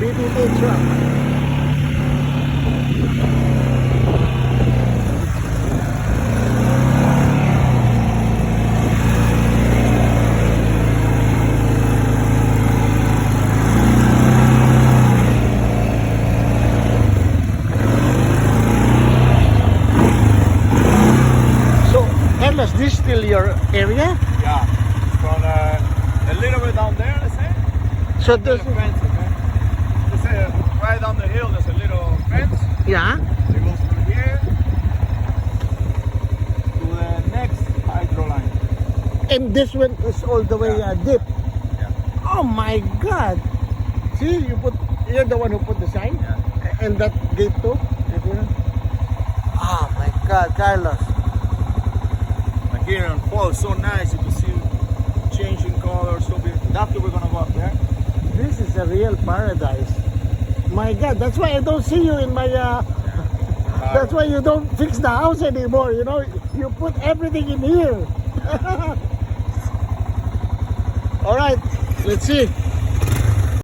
PBB truck. So, Carlos, this still your area? Yeah, from a little bit down there, let's say. So There's this, a fence, okay? Let's say right down the hill, there's a little fence. yeah. It goes from here to the next hydro line. And this one is all the way Yeah. deep. Yeah. Oh my God! See, you're the one who put the sign, Yeah. and that gate too. Oh my God, Carlos! Like here in fall, it's so nice. You can see changing colors. So beautiful. After we're gonna go up there. This is a real paradise. My God, that's why I don't see you in my. That's why you don't fix the house anymore. You know, you put everything in here. All right, let's see.